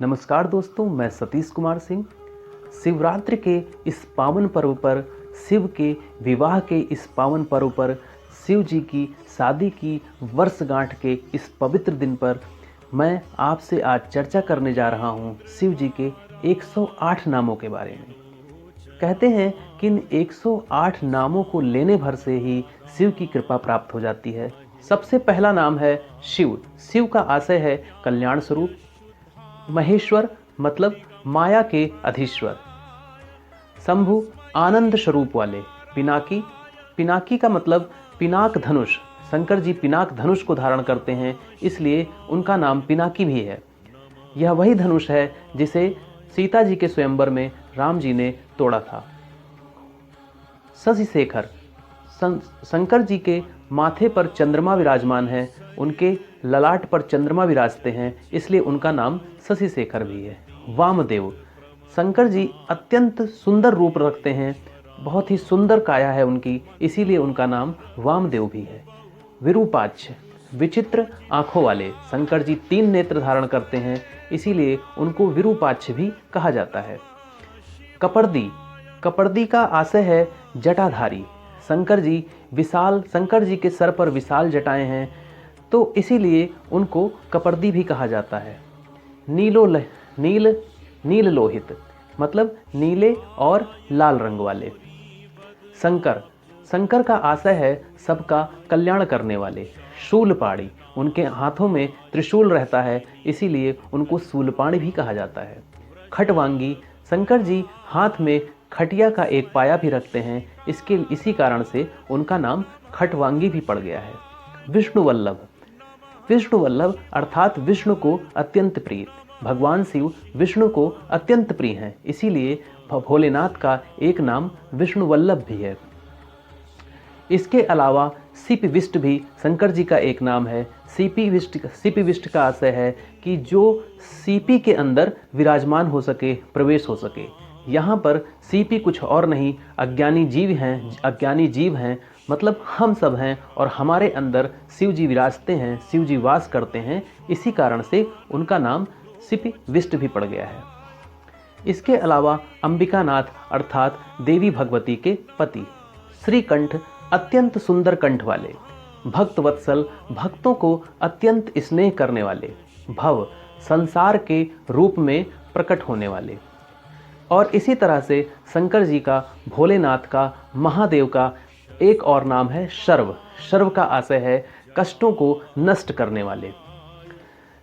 नमस्कार दोस्तों, मैं सतीश कुमार सिंह। शिवरात्रि के इस पावन पर्व पर, शिव के विवाह के इस पावन पर्व पर, शिव जी की शादी की वर्षगांठ के इस पवित्र दिन पर मैं आपसे आज चर्चा करने जा रहा हूँ शिव जी के 108 नामों के बारे में। कहते हैं कि इन 108 नामों को लेने भर से ही शिव की कृपा प्राप्त हो जाती है। सबसे पहला नाम है शिव। शिव का आशय है कल्याण स्वरूप। महेश्वर मतलब माया के अधीश्वर। शंभु आनंद स्वरूप वाले। पिनाकी, पिनाकी का मतलब पिनाक धनुष। शंकर जी पिनाक धनुष को धारण करते हैं, इसलिए उनका नाम पिनाकी भी है। यह वही धनुष है जिसे सीता जी के स्वयंवर में राम जी ने तोड़ा था। शशि शेखर, शंकर जी के माथे पर चंद्रमा विराजमान है, उनके ललाट पर चंद्रमा विराजते हैं, इसलिए उनका नाम शशि शेखर भी है। वामदेव, शंकर जी अत्यंत सुंदर रूप रखते हैं, बहुत ही सुंदर काया है उनकी, इसीलिए उनका नाम वामदेव भी है। विरूपाक्ष, विचित्र आंखों वाले। शंकर जी 3 नेत्र धारण करते हैं, इसीलिए उनको विरूपाक्ष भी कहा जाता है। कपर्दी, कपर्दी का आशय है जटाधारी। शंकर जी के सर पर विशाल जटाएं हैं, तो इसीलिए उनको कपर्दी भी कहा जाता है। नील लोहित मतलब नीले और लाल रंग वाले। शंकर का आशय है सबका कल्याण करने वाले। शूलपाणी, उनके हाथों में त्रिशूल रहता है, इसीलिए उनको शूलपाणी भी कहा जाता है। खटवांगी, शंकर जी हाथ में खटिया का एक पाया भी रखते हैं, इसी कारण से उनका नाम खटवांगी भी पड़ गया है। विष्णुवल्लभ, विष्णुवल्लभ अर्थात विष्णु को अत्यंत प्रिय। भगवान शिव विष्णु को अत्यंत प्रिय हैं, इसीलिए भोलेनाथ का एक नाम विष्णुवल्लभ भी है। इसके अलावा सीपीविष्ट भी शंकर जी का एक नाम है। सीपीविष्ट का आशय है कि जो सीपी के अंदर विराजमान हो सके, प्रवेश हो सके। यहाँ पर सीपी कुछ और नहीं, अज्ञानी जीव हैं, मतलब हम सब हैं, और हमारे अंदर शिव जी विराजते हैं, शिव जी वास करते हैं, इसी कारण से उनका नाम सीपीविष्ट भी पड़ गया है। इसके अलावा अंबिकानाथ अर्थात देवी भगवती के पति। श्रीकंठ, अत्यंत सुंदर कंठ वाले। भक्तवत्सल, भक्तों को अत्यंत स्नेह करने वाले। भव, संसार के रूप में प्रकट होने वाले। और इसी तरह से शंकर जी का, भोलेनाथ का, महादेव का एक और नाम है शर्व। शर्व का आशय है कष्टों को नष्ट करने वाले।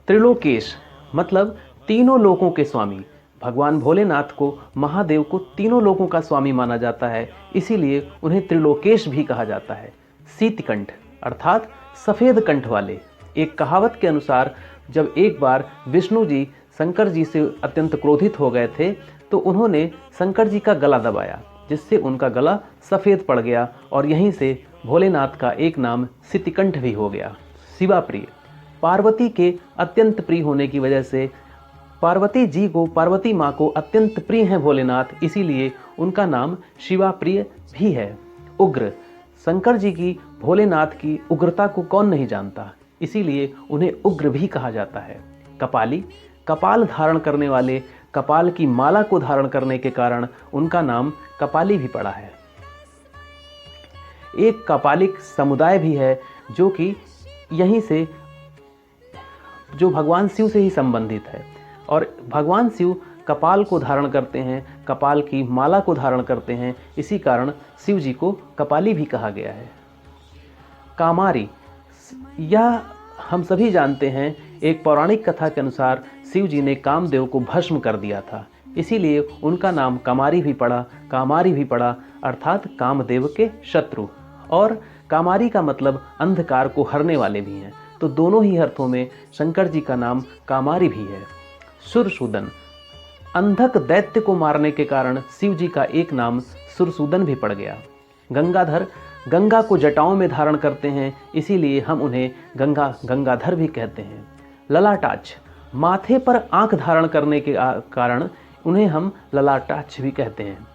त्रिलोकेश मतलब तीनों लोकों के स्वामी। भगवान भोलेनाथ को, महादेव को तीनों लोकों का स्वामी माना जाता है, इसीलिए उन्हें त्रिलोकेश भी कहा जाता है। शीतकंठ अर्थात सफ़ेद कंठ वाले। एक कहावत के अनुसार जब एक बार विष्णु जी शंकर जी से अत्यंत क्रोधित हो गए थे, तो उन्होंने शंकर जी का गला दबाया, जिससे उनका गला सफ़ेद पड़ गया, और यहीं से भोलेनाथ का एक नाम शीतकंठ भी हो गया। शिवा प्रिय, पार्वती के अत्यंत प्रिय होने की वजह से पार्वती माँ को अत्यंत प्रिय हैं भोलेनाथ, इसीलिए उनका नाम शिवा प्रिय भी है। उग्र, शंकर जी की, भोलेनाथ की उग्रता को कौन नहीं जानता, इसीलिए उन्हें उग्र भी कहा जाता है। कपाली, कपाल धारण करने वाले, कपाल की माला को धारण करने के कारण उनका नाम कपाली भी पड़ा है। एक कपालिक समुदाय भी है जो भगवान शिव से ही संबंधित है, और भगवान शिव कपाल को धारण करते हैं, कपाल की माला को धारण करते हैं, इसी कारण शिव जी को कपाली भी कहा गया है। कामारी, यह हम सभी जानते हैं, एक पौराणिक कथा के अनुसार शिव जी ने कामदेव को भस्म कर दिया था, इसीलिए उनका नाम कामारी भी पड़ा अर्थात कामदेव के शत्रु। और कामारी का मतलब अंधकार को हरने वाले भी हैं, तो दोनों ही अर्थों में शंकर जी का नाम कामारी भी है। सुरसूदन, अंधक दैत्य को मारने के कारण शिव जी का एक नाम सुरसूदन भी पड़ गया। गंगाधर, गंगा को जटाओं में धारण करते हैं, इसीलिए हम उन्हें गंगाधर भी कहते हैं। ललाटाक्ष, माथे पर आंख धारण करने के कारण उन्हें हम ललाटाक्ष भी कहते हैं।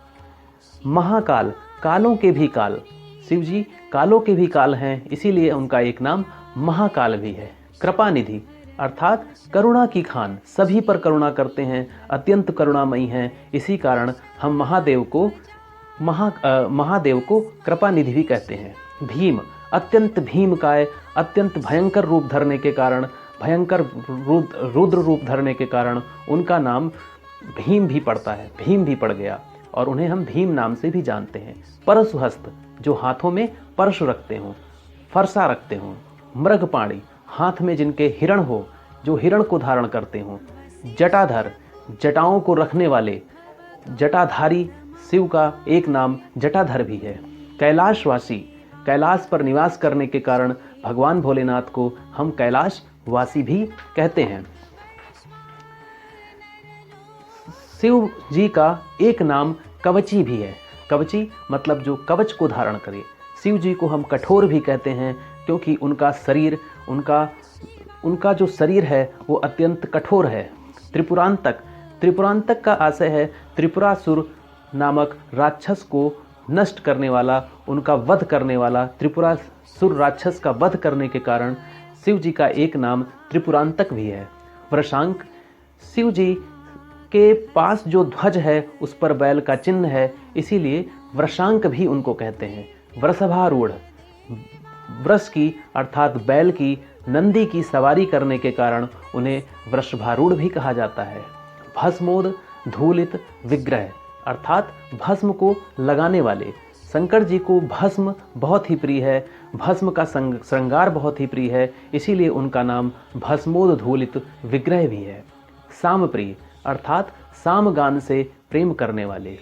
महाकाल, कालों के भी काल, शिव जी कालों के भी काल हैं, इसीलिए उनका एक नाम महाकाल भी है। कृपानिधि, अर्थात करुणा की खान, सभी पर करुणा करते हैं, अत्यंत करुणामयी हैं। इसी कारण हम महादेव को कृपा निधि भी कहते हैं। भीम, अत्यंत भीमकाय, अत्यंत भयंकर रूप धरने के कारण, भयंकर रुद्र रूप धरने के कारण उनका नाम भीम भी पड़ता है, भीम भी पड़ गया और उन्हें हम भीम नाम से भी जानते हैं। परशुहस्त, जो हाथों में परशु रखते हों, फरसा रखते हों। मृगपाणी, हाथ में जिनके हिरण हो, जो हिरण को धारण करते हों। जटाधर, जटाओं को रखने वाले, जटाधारी शिव का एक नाम जटाधर भी है। कैलाशवासी, कैलाश पर निवास करने के कारण भगवान भोलेनाथ को हम कैलाशवासी भी कहते हैं। शिव जी का एक नाम कवची भी है। कवची मतलब जो कवच को धारण करे। शिव जी को हम कठोर भी कहते हैं क्योंकि उनका शरीर, उनका जो शरीर है वो अत्यंत कठोर है। त्रिपुरांतक, त्रिपुरांतक का आशय है त्रिपुरासुर नामक राक्षस को नष्ट करने वाला, उनका वध करने वाला। त्रिपुरासुर राक्षस का वध करने के कारण शिव जी का एक नाम त्रिपुरांतक भी है। वृषांक, शिव जी के पास जो ध्वज है उस पर बैल का चिन्ह है, इसीलिए वृषांक भी उनको कहते हैं। वृषभारूढ़, वृष की अर्थात बैल की, नंदी की सवारी करने के कारण उन्हें वृषभारूढ़ भी कहा जाता है। भस्मोद धूलित विग्रह, अर्थात भस्म को लगाने वाले। शंकर जी को भस्म बहुत ही प्रिय है, भस्म का श्रृंगार बहुत ही प्रिय है, इसीलिए उनका नाम भस्मोद धूलित विग्रह भी है। सामप्रिय, अर्थात सामगान से प्रेम करने वाले।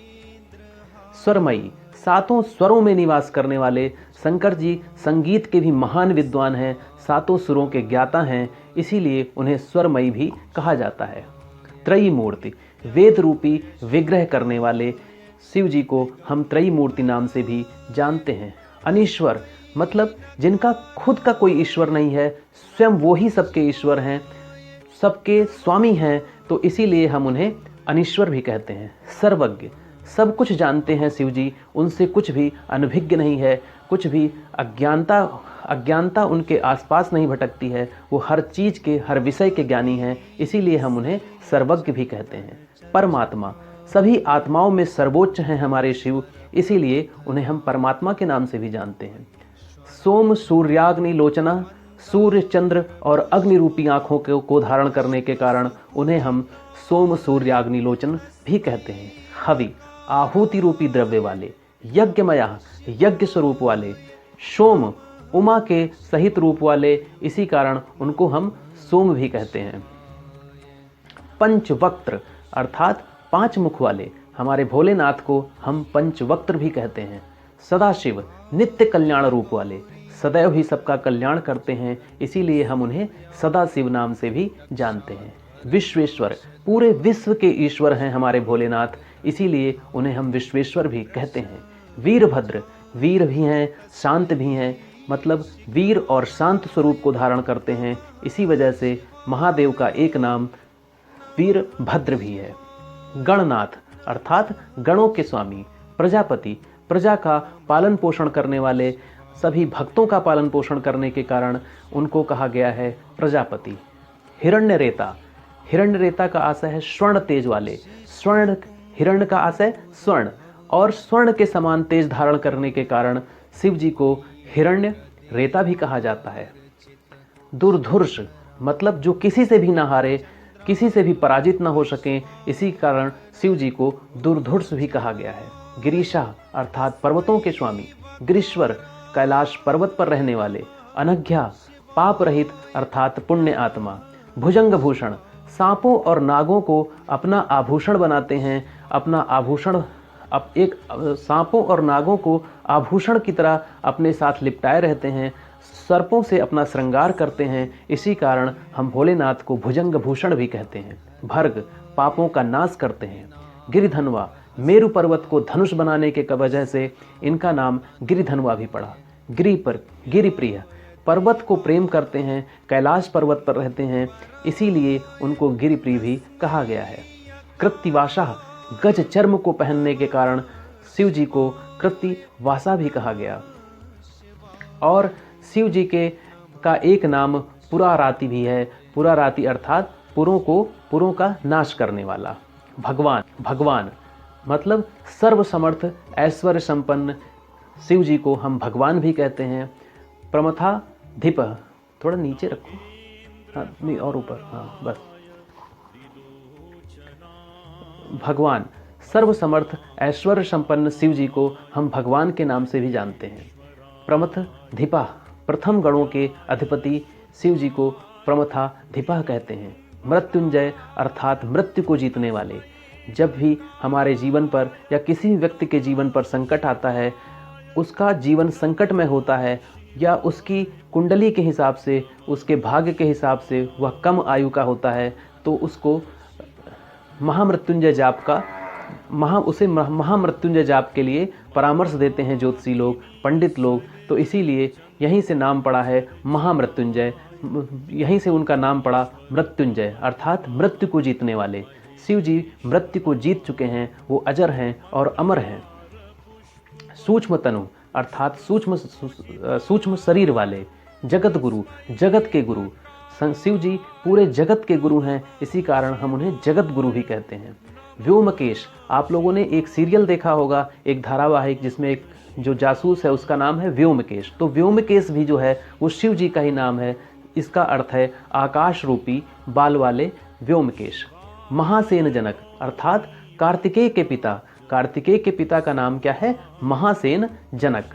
स्वरमयी, सातों स्वरों में निवास करने वाले। शंकर जी संगीत के भी महान विद्वान हैं, सातों सुरों के ज्ञाता हैं, इसीलिए उन्हें स्वरमयी भी कहा जाता है। त्रयी मूर्ति, वेद रूपी विग्रह करने वाले शिव जी को हम त्रयी मूर्ति नाम से भी जानते हैं। अनीश्वर, मतलब जिनका खुद का कोई ईश्वर नहीं है, स्वयं वो ही सबके ईश्वर हैं, सबके स्वामी हैं, तो इसीलिए हम उन्हें अनीश्वर भी कहते हैं। सर्वज्ञ, सब कुछ जानते हैं शिव जी, उनसे कुछ भी अनभिज्ञ नहीं है, कुछ भी अज्ञानता उनके आसपास नहीं भटकती है, वो हर चीज़ के, हर विषय के ज्ञानी हैं, इसीलिए हम उन्हें सर्वज्ञ भी कहते हैं। परमात्मा, सभी आत्माओं में सर्वोच्च हैं हमारे शिव, इसीलिए उन्हें हम परमात्मा के नाम से भी जानते हैं। सोम सूर्याग्नि लोचना, सूर्य, चंद्र और अग्नि रूपी आँखों को धारण करने के कारण उन्हें हम सोम सूर्याग्नि लोचन भी कहते हैं। हवि, आहुति रूपी द्रव्य वाले। यज्ञमया, यज्ञ स्वरूप वाले। सोम, उमा के सहित रूप वाले, इसी कारण उनको हम सोम भी कहते हैं। पंचवक्त्र, अर्थात पांच मुख वाले, हमारे भोलेनाथ को हम पंचवक्त्र भी कहते हैं। सदाशिव, नित्य कल्याण रूप वाले, सदैव ही सबका कल्याण करते हैं, इसीलिए हम उन्हें सदाशिव नाम से भी जानते हैं। विश्वेश्वर, पूरे विश्व के ईश्वर हैं हमारे भोलेनाथ, इसीलिए उन्हें हम विश्वेश्वर भी कहते हैं। वीरभद्र, वीर भी हैं, शांत भी हैं, मतलब वीर और शांत स्वरूप को धारण करते हैं, इसी वजह से महादेव का एक नाम वीरभद्र भी है। गणनाथ, अर्थात गणों के स्वामी। प्रजापति, प्रजा का पालन पोषण करने वाले, सभी भक्तों का पालन पोषण करने के कारण उनको कहा गया है प्रजापति। हिरण्यरेता, हिरण्यरेता का आशय है स्वर्ण तेज वाले। स्वर्ण, हिरण्य का आशय स्वर्ण, और स्वर्ण के समान तेज धारण करने के कारण शिव जी को हिरण्य रेता भी कहा जाता है। दुर्धुर्ष, मतलब जो किसी से भी ना हारे, किसी से भी पराजित ना हो सकें, इसी कारण शिव जी को दुर्धुर्ष भी कहा गया है। गिरीशा, अर्थात पर्वतों के स्वामी। गिरीश्वर, कैलाश पर्वत पर रहने वाले। अनघ्या, पाप रहित अर्थात पुण्य आत्मा। भुजंग भूषण, सांपों और नागों को अपना आभूषण बनाते हैं, अपना आभूषण, सांपों और नागों को आभूषण की तरह अपने साथ लिपटाए रहते हैं, सर्पों से अपना श्रृंगार करते हैं, इसी कारण हम भोलेनाथ को भुजंग भूषण भी कहते हैं। भर्ग, पापों का नाश करते हैं। गिरिधनवा, मेरु पर्वत को धनुष बनाने के वजह से इनका नाम गिरिधनवा भी पड़ा। गिरिप्रिय, पर्वत को प्रेम करते हैं, कैलाश पर्वत पर रहते हैं, इसीलिए उनको गिरिप्रिय भी कहा गया है। कृत्तिवासा, गज चर्म को पहनने के कारण शिव जी को कृत्तिवासा भी कहा गया। और शिव जी का एक नाम पुराराति भी है। पुराराति अर्थात पुरों का नाश करने वाला। भगवान मतलब सर्वसमर्थ ऐश्वर्य संपन्न शिव जी को हम भगवान भी कहते हैं। प्रमथाधिप, थोड़ा नीचे रखो, हाँ नहीं और ऊपर, हाँ बस। भगवान सर्वसमर्थ ऐश्वर्य संपन्न शिव जी को हम भगवान के नाम से भी जानते हैं। प्रमथाधिपा, प्रथम गणों के अधिपति शिव जी को प्रमथाधिपा कहते हैं। मृत्युंजय अर्थात मृत्यु को जीतने वाले। जब भी हमारे जीवन पर या किसी भी व्यक्ति के जीवन पर संकट आता है, उसका जीवन संकट में होता है या उसकी कुंडली के हिसाब से, उसके भाग्य के हिसाब से वह कम आयु का होता है, तो उसको महामृत्युंजय जाप का महामृत्युंजय जाप के लिए परामर्श देते हैं ज्योतिषी लोग, पंडित लोग। तो इसीलिए यहीं से नाम पड़ा है महामृत्युंजय, यहीं से उनका नाम पड़ा मृत्युंजय अर्थात मृत्यु को जीतने वाले। शिव जी मृत्यु को जीत चुके हैं, वो अजर हैं और अमर हैं। सूक्ष्म तनु अर्थात सूक्ष्म शरीर वाले। जगत गुरु, जगत के गुरु। शिव जी पूरे जगत के गुरु हैं, इसी कारण हम उन्हें जगत गुरु भी कहते हैं। व्योमकेश, आप लोगों ने एक सीरियल देखा होगा, एक धारावाहिक जिसमें एक जो जासूस है उसका नाम है व्योमकेश। तो व्योमकेश भी जो है वो शिव जी का ही नाम है। इसका अर्थ है आकाश रूपी बाल वाले व्योमकेश। महासेन जनक अर्थात कार्तिकेय के पिता। कार्तिकेय के पिता का नाम क्या है? महासेन जनक।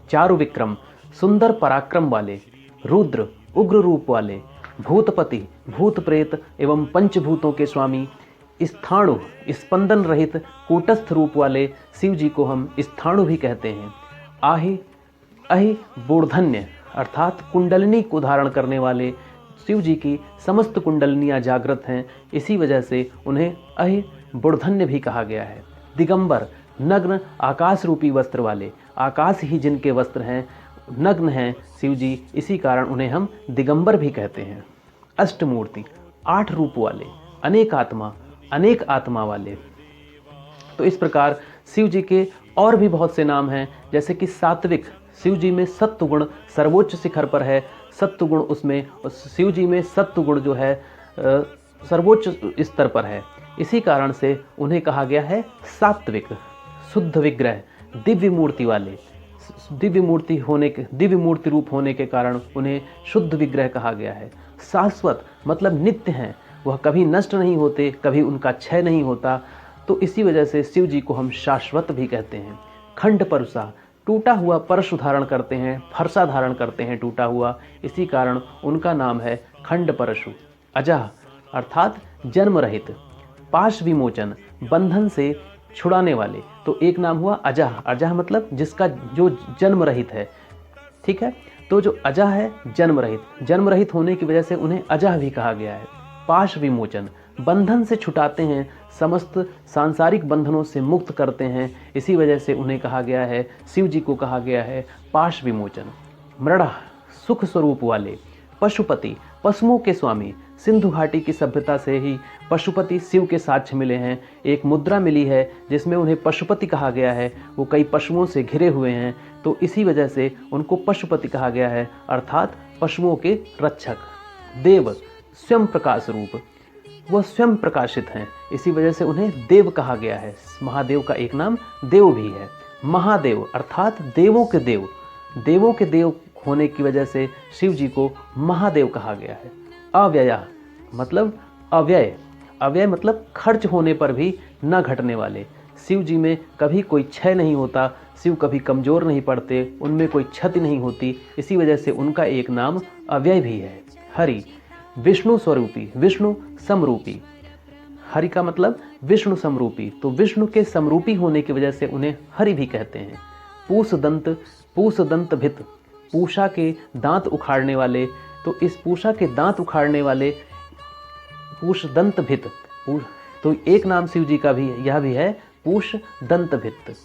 चारु विक्रम, सुंदर पराक्रम वाले। रुद्र, उग्र रूप वाले। भूतपति, भूत प्रेत एवं पंचभूतों के स्वामी। स्थाणु, स्पंदन रहित कूटस्थ रूप वाले शिव जी को हम स्थाणु भी कहते हैं। अहि मूर्धन्य अर्थात कुंडलिनी को धारण करने वाले शिव जी की समस्त कुंडलिनियाँ जागृत हैं, इसी वजह से उन्हें अहि मूर्धन्य भी कहा गया है। दिगंबर, नग्न आकाश रूपी वस्त्र वाले। आकाश ही जिनके वस्त्र हैं, नग्न हैं शिव जी, इसी कारण उन्हें हम दिगंबर भी कहते हैं। अष्टमूर्ति, 8 रूप वाले। अनेक आत्मा वाले। तो इस प्रकार शिव जी के और भी बहुत से नाम हैं, जैसे कि सात्विक। शिव जी में सत्व गुण सर्वोच्च शिखर पर है। सत्व गुण उसमें, शिव जी में सत्व गुण जो है सर्वोच्च स्तर पर है, इसी कारण से उन्हें कहा गया है सात्विक। शुद्ध विग्रह, दिव्य मूर्ति वाले। दिव्य मूर्ति रूप होने के कारण उन्हें शुद्ध विग्रह कहा गया है। शाश्वत मतलब नित्य हैं, वह कभी नष्ट नहीं होते, कभी उनका क्षय नहीं होता, तो इसी वजह से शिव जी को हम शाश्वत भी कहते हैं। खंड परुषा, टूटा हुआ परशु धारण करते हैं, फरसा धारण करते हैं टूटा हुआ, इसी कारण उनका नाम है खंड परशु। अजह अर्थात जन्म रहित। पाश विमोचन, बंधन से छुड़ाने वाले, तो एक नाम हुआ अजह। अजह मतलब जिसका जो जन्म रहित है, ठीक है। तो जो अजह है जन्म रहित होने की वजह से उन्हें अजह भी कहा गया है। पाश विमोचन, बंधन से छुटाते हैं, समस्त सांसारिक बंधनों से मुक्त करते हैं, इसी वजह से उन्हें कहा गया है, शिव जी को कहा गया है पाश विमोचन। मृड़ा, सुख स्वरूप वाले। पशुपति, पशुओं के स्वामी। सिंधु घाटी की सभ्यता से ही पशुपति शिव के साक्ष्य मिले हैं। एक मुद्रा मिली है जिसमें उन्हें पशुपति कहा गया है, वो कई पशुओं से घिरे हुए हैं, तो इसी वजह से उनको पशुपति कहा गया है, अर्थात पशुओं के रक्षक। देव, स्वयं प्रकाश रूप, वह स्वयं प्रकाशित हैं, इसी वजह से उन्हें देव कहा गया है। महादेव का एक नाम देव भी है। महादेव अर्थात देवों के देव होने की वजह से शिव जी को महादेव कहा गया है। अव्यय मतलब अव्यय मतलब खर्च होने पर भी न घटने वाले। शिव जी में कभी कोई क्षय नहीं होता, शिव कभी कमजोर नहीं पड़ते, उनमें कोई क्षति नहीं होती, इसी वजह से उनका एक नाम अव्यय भी है। हरि, विष्णु स्वरूपी, विष्णु समरूपी। हरि का मतलब विष्णु समरूपी, तो विष्णु के समरूपी होने की वजह से उन्हें हरि भी कहते हैं। पूषदंत भित, पूषा के दांत उखाड़ने वाले, तो इस पूषा के दांत उखाड़ने वाले पूषदंत भित, तो एक नाम शिव जी का भी यह भी है पूषदंत भित।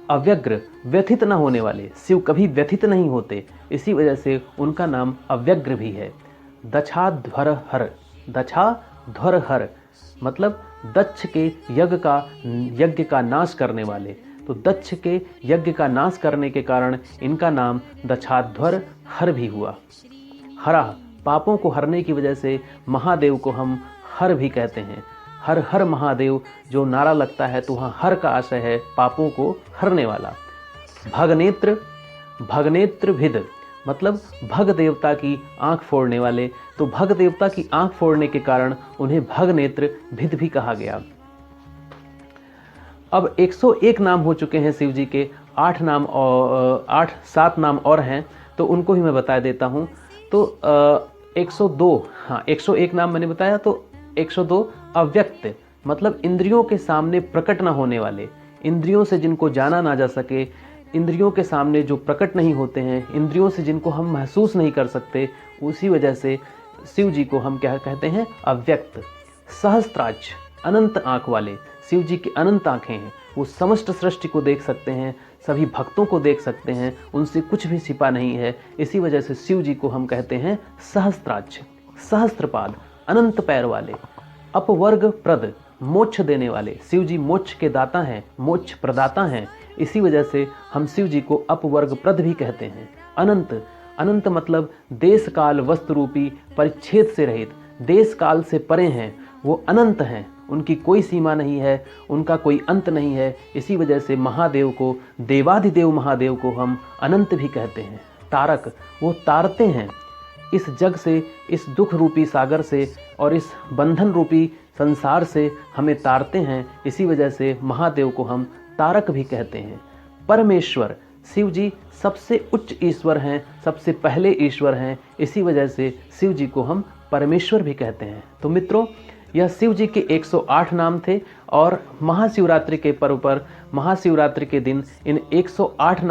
अव्यग्र, व्यथित न होने वाले, शिव कभी व्यथित नहीं होते, इसी वजह से उनका नाम अव्यग्र भी है। दक्षाध्वरहर मतलब दक्ष के यज्ञ का नाश करने वाले, तो दक्ष के यज्ञ का नाश करने के कारण इनका नाम दक्षाध्वरहर भी हुआ। हरा, पापों को हरने की वजह से महादेव को हम हर भी कहते हैं। हर हर महादेव जो नारा लगता है तो वहाँ हर का आशय है पापों को हरने वाला। भगनेत्र, भगनेत्र भिद मतलब भग देवता की आंख फोड़ने वाले, तो भग देवता की आंख फोड़ने के कारण उन्हें भगनेत्र भिद भी कहा गया। अब 101 नाम हो चुके हैं शिव जी के, 7 नाम और हैं, तो उनको ही मैं बता देता हूँ। तो 101 नाम मैंने बताया, तो 102 अव्यक्त मतलब इंद्रियों के सामने प्रकट ना होने वाले, इंद्रियों से जिनको जाना ना जा सके, इंद्रियों के सामने जो प्रकट नहीं होते हैं, इंद्रियों से जिनको हम महसूस नहीं कर सकते, उसी वजह से शिव जी को हम क्या कहते हैं, अव्यक्त। सहस्त्राक्ष अनंत आँख वाले, शिव जी की अनंत आँखें हैं, वो समस्त सृष्टि को देख सकते हैं, सभी भक्तों को देख सकते हैं, उनसे कुछ भी छिपा नहीं है, इसी वजह से शिव जी को हम कहते हैं सहस्त्राक्ष। सहस्त्रपाद अनंत पैर वाले। अपवर्ग प्रद मोक्ष देने वाले, शिव जी मोक्ष के दाता हैं, मोक्ष प्रदाता हैं, इसी वजह से हम शिव जी को अपवर्ग प्रद भी कहते हैं। अनंत, अनंत मतलब देश काल वस्तु रूपी परिच्छेद से रहित, देश काल से परे हैं, वो अनंत हैं, उनकी कोई सीमा नहीं है, उनका कोई अंत नहीं है, इसी वजह से महादेव को, देवाधिदेव महादेव को हम अनंत भी कहते हैं। तारक, वो तारते हैं इस जग से, इस दुख रूपी सागर से और इस बंधन रूपी संसार से हमें तारते हैं, इसी वजह से महादेव को हम तारक भी कहते हैं। परमेश्वर, शिव जी सबसे उच्च ईश्वर हैं, सबसे पहले ईश्वर हैं, इसी वजह से शिव जी को हम परमेश्वर भी कहते हैं। तो मित्रों, यह शिव जी के 108 नाम थे और महाशिवरात्रि के पर्व पर, महाशिवरात्रि के दिन इन 108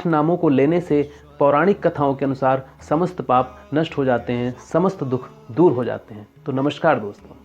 नामों को लेने से पौराणिक कथाओं के अनुसार समस्त पाप नष्ट हो जाते हैं, समस्त दुख दूर हो जाते हैं। तो नमस्कार दोस्तों।